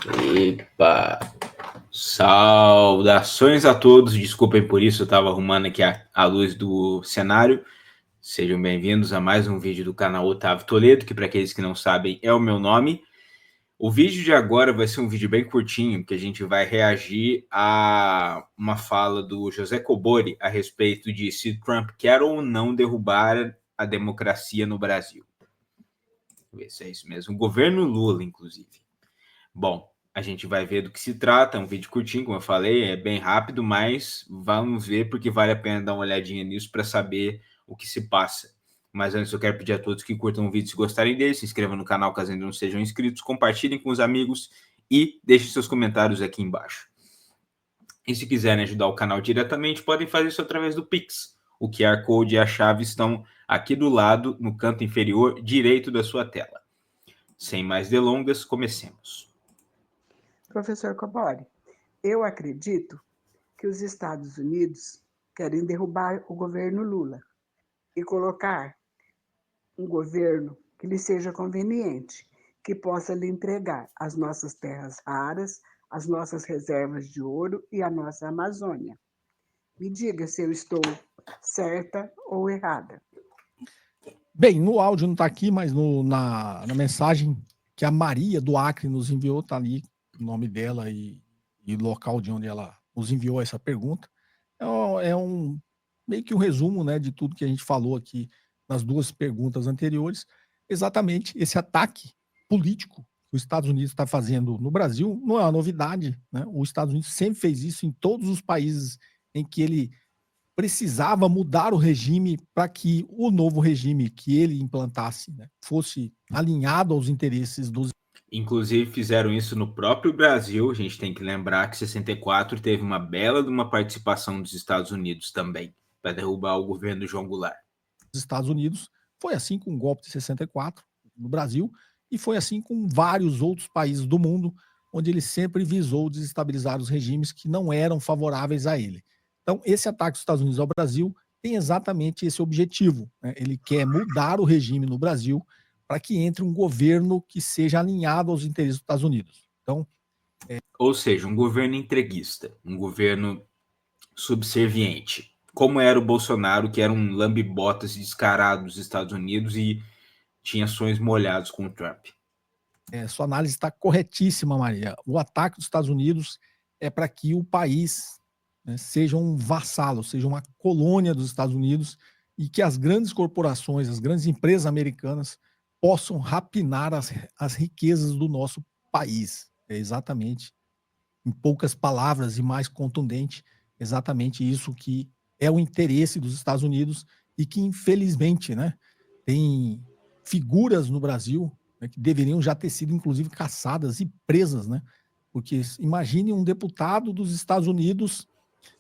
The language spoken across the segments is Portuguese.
Epa! Saudações a todos, desculpem por isso, eu estava arrumando aqui a luz do cenário. Sejam bem-vindos a mais um vídeo do canal Otávio Toledo, que para aqueles que não sabem é o meu nome. O vídeo de agora vai ser um vídeo bem curtinho, que a gente vai reagir a uma fala do José Cobori a respeito de se Trump quer ou não derrubar a democracia no Brasil. Vamos ver se é isso mesmo. O governo Lula, inclusive. Bom, a gente vai ver do que se trata, é um vídeo curtinho, como eu falei, é bem rápido, mas vamos ver porque vale a pena dar uma olhadinha nisso para saber o que se passa. Mas antes eu quero pedir a todos que curtam o vídeo se gostarem dele, se inscrevam no canal caso ainda não sejam inscritos, compartilhem com os amigos e deixem seus comentários aqui embaixo. E se quiserem ajudar o canal diretamente, podem fazer isso através do Pix. O QR Code e a chave estão aqui do lado, no canto inferior direito da sua tela. Sem mais delongas, comecemos. Professor Cobori, eu acredito que os Estados Unidos querem derrubar o governo Lula e colocar um governo que lhe seja conveniente, que possa lhe entregar as nossas terras raras, as nossas reservas de ouro e a nossa Amazônia. Me diga se eu estou certa ou errada. Bem, no áudio não está aqui, mas na mensagem que a Maria do Acre nos enviou, está ali o nome dela e o local de onde ela nos enviou essa pergunta. É meio que um resumo, né, de tudo que a gente falou aqui nas duas perguntas anteriores. Exatamente esse ataque político que os Estados Unidos está fazendo no Brasil não é uma novidade, né? Os Estados Unidos sempre fez isso em todos os países em que ele precisava mudar o regime para que o novo regime que ele implantasse, né, fosse alinhado aos interesses dos. Inclusive fizeram isso no próprio Brasil. A gente tem que lembrar que 64 teve uma bela de uma participação dos Estados Unidos também para derrubar o governo João Goulart. Estados Unidos foi assim com o golpe de 64 no Brasil e foi assim com vários outros países do mundo, onde ele sempre visou desestabilizar os regimes que não eram favoráveis a ele. Então, esse ataque dos Estados Unidos ao Brasil tem exatamente esse objetivo, né? Ele quer mudar o regime no Brasil para que entre um governo que seja alinhado aos interesses dos Estados Unidos. Então, ou seja, um governo entreguista, um governo subserviente, como era o Bolsonaro, que era um lambe-botas descarado dos Estados Unidos e tinha sonhos molhados com o Trump. Sua análise está corretíssima, Maria. O ataque dos Estados Unidos é para que o país, né, seja um vassalo, seja uma colônia dos Estados Unidos e que as grandes corporações, as grandes empresas americanas possam rapinar as riquezas do nosso país. É exatamente, em poucas palavras e mais contundente, exatamente isso que é o interesse dos Estados Unidos e que, infelizmente, né, tem figuras no Brasil, né, que deveriam já ter sido, inclusive, caçadas e presas, né? Porque imagine um deputado dos Estados Unidos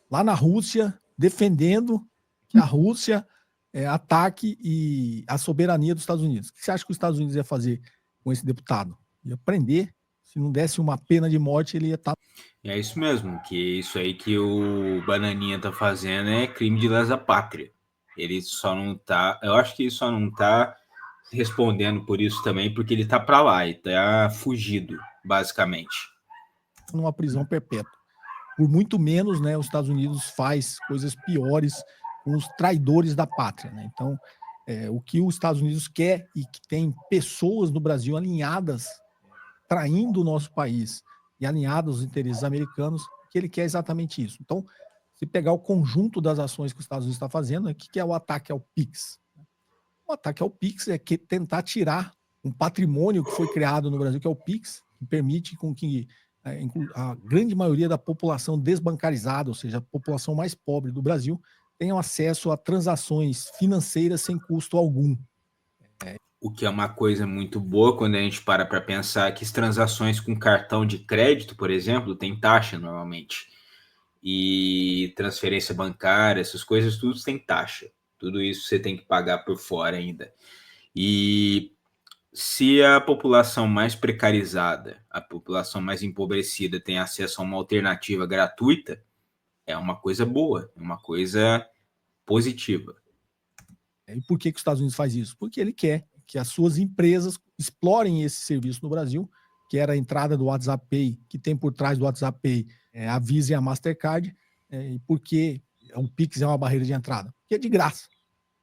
lá na Rússia defendendo que a Rússia ataque a soberania dos Estados Unidos. O que você acha que os Estados Unidos ia fazer com esse deputado? Ia prender. Se não desse uma pena de morte, ele ia estar. É isso mesmo, que isso aí que o Bananinha tá fazendo é crime de lesa pátria. Ele só não tá, eu acho que ele só não tá respondendo por isso também, porque ele tá para lá, ele tá fugido, basicamente. Numa prisão perpétua. Por muito menos, né, os Estados Unidos faz coisas piores com os traidores da pátria, né? Então, o que os Estados Unidos quer e que tem pessoas no Brasil alinhadas, traindo o nosso país e alinhadas aos interesses americanos, que ele quer exatamente isso. Então, se pegar o conjunto das ações que os Estados Unidos está fazendo, o que é o ataque ao PIX? O ataque ao PIX é que tentar tirar um patrimônio que foi criado no Brasil, que é o PIX, que permite com que a grande maioria da população desbancarizada, ou seja, a população mais pobre do Brasil, tenham acesso a transações financeiras sem custo algum. O que é uma coisa muito boa quando a gente para pensar que as transações com cartão de crédito, por exemplo, tem taxa normalmente. E transferência bancária, essas coisas, tudo tem taxa. Tudo isso você tem que pagar por fora ainda. E se a população mais precarizada, a população mais empobrecida tem acesso a uma alternativa gratuita, é uma coisa boa, é uma coisa positiva. E por que os Estados Unidos faz isso? Porque ele quer que as suas empresas explorem esse serviço no Brasil, que era a entrada do WhatsApp Pay, que tem por trás do WhatsApp Pay a Visa e a Mastercard. E por que o Pix é uma barreira de entrada? Porque é de graça.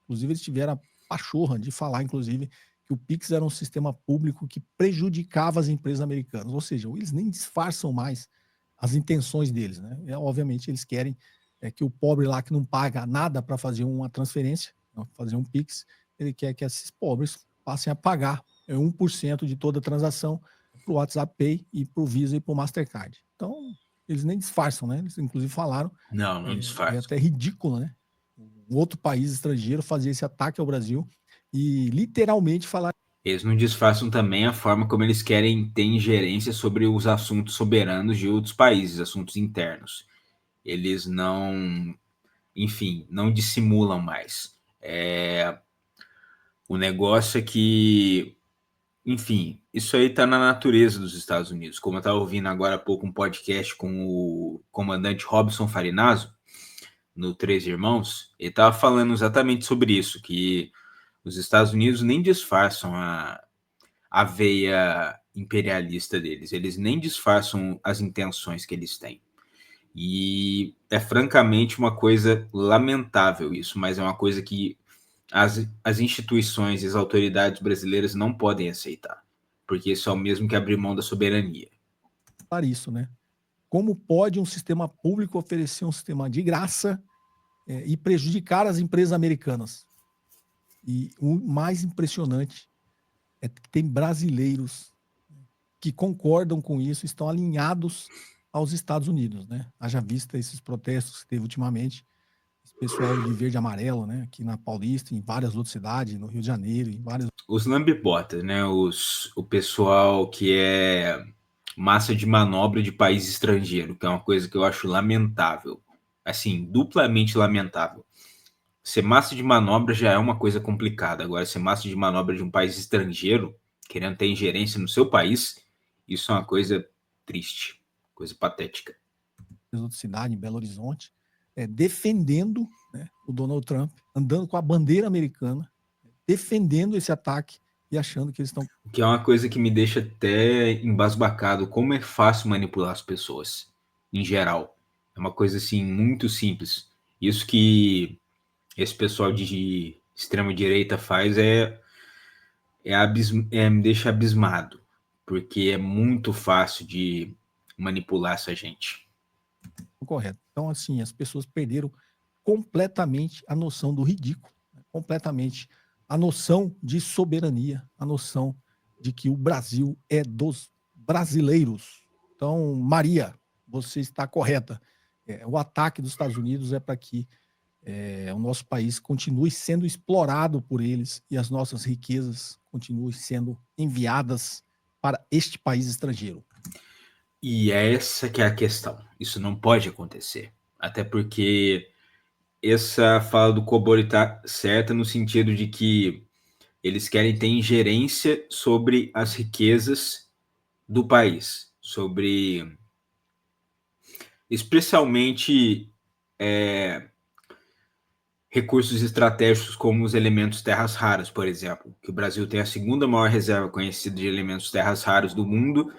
Inclusive, eles tiveram a pachorra de falar, inclusive, que o Pix era um sistema público que prejudicava as empresas americanas. Ou seja, eles nem disfarçam mais as intenções deles, né? Obviamente, eles querem que o pobre lá que não paga nada para fazer uma transferência, fazer um Pix, ele quer que esses pobres passem a pagar 1% de toda a transação para o WhatsApp Pay e para o Visa e para o Mastercard. Então, eles nem disfarçam, né? Eles, inclusive, falaram... Não disfarçam. É até ridículo, né? Um outro país estrangeiro fazer esse ataque ao Brasil e literalmente falar... Eles não disfarçam também a forma como eles querem ter ingerência sobre os assuntos soberanos de outros países, assuntos internos. Eles não, enfim, não dissimulam mais. O negócio é que, enfim, isso aí está na natureza dos Estados Unidos. Como eu estava ouvindo agora há pouco um podcast com o comandante Robson Farinazzo, no Três Irmãos, ele estava falando exatamente sobre isso, que os Estados Unidos nem disfarçam a veia imperialista deles, eles nem disfarçam as intenções que eles têm. E é francamente uma coisa lamentável isso, mas é uma coisa que as instituições e as autoridades brasileiras não podem aceitar, porque isso é o mesmo que abrir mão da soberania. Para isso, né? Como pode um sistema público oferecer um sistema de graça e prejudicar as empresas americanas? E o mais impressionante é que tem brasileiros que concordam com isso, estão alinhados aos Estados Unidos, né? Haja vista esses protestos que teve ultimamente, esse pessoal de verde e amarelo, né? Aqui na Paulista, em várias outras cidades, no Rio de Janeiro, em várias... Os lambibotas, né? O pessoal que é massa de manobra de país estrangeiro, que é uma coisa que eu acho lamentável. Assim, duplamente lamentável. Ser massa de manobra já é uma coisa complicada. Agora, ser massa de manobra de um país estrangeiro, querendo ter ingerência no seu país, isso é uma coisa triste, coisa patética. Outra cidade, em Belo Horizonte, defendendo, né, o Donald Trump, andando com a bandeira americana, defendendo esse ataque e achando que eles estão... Que é uma coisa que me deixa até embasbacado, como é fácil manipular as pessoas, em geral. É uma coisa, assim, muito simples. Isso que esse pessoal de extrema-direita faz me deixa abismado, porque é muito fácil de manipular essa gente. Correto. Então, assim, as pessoas perderam completamente a noção do ridículo, né? Completamente a noção de soberania, a noção de que o Brasil é dos brasileiros. Então, Maria, você está correta. O ataque dos Estados Unidos é para que o nosso país continue sendo explorado por eles e as nossas riquezas continuem sendo enviadas para este país estrangeiro. E essa que é a questão. Isso não pode acontecer. Até porque essa fala do Cobori está certa no sentido de que eles querem ter ingerência sobre as riquezas do país, sobre especialmente recursos estratégicos como os elementos terras raras, por exemplo, que o Brasil tem a segunda maior reserva conhecida de elementos terras raros do mundo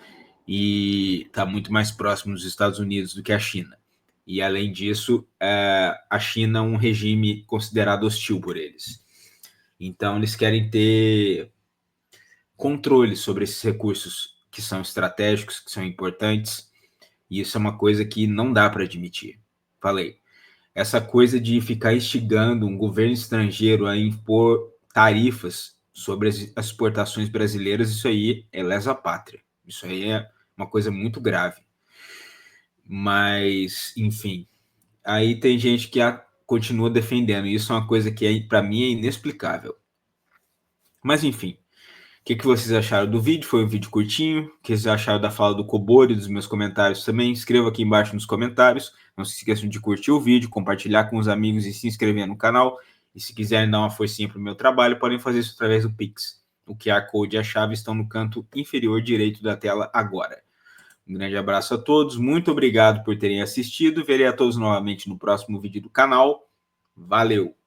e está muito mais próximo dos Estados Unidos do que a China. E, além disso, a China é um regime considerado hostil por eles. Então, eles querem ter controle sobre esses recursos que são estratégicos, que são importantes, e isso é uma coisa que não dá para admitir. Falei. Essa coisa de ficar instigando um governo estrangeiro a impor tarifas sobre as exportações brasileiras, isso aí é lesa pátria. Isso aí é uma coisa muito grave. Mas, enfim, aí tem gente que continua defendendo. Isso é uma coisa que, para mim, é inexplicável. Mas, enfim, o que vocês acharam do vídeo? Foi um vídeo curtinho. O que vocês acharam da fala do Cobori, dos meus comentários também? Escreva aqui embaixo nos comentários. Não se esqueçam de curtir o vídeo, compartilhar com os amigos e se inscrever no canal. E se quiserem dar uma forcinha para o meu trabalho, podem fazer isso através do Pix. O QR Code e a chave estão no canto inferior direito da tela agora. Um grande abraço a todos. Muito obrigado por terem assistido. Verei a todos novamente no próximo vídeo do canal. Valeu!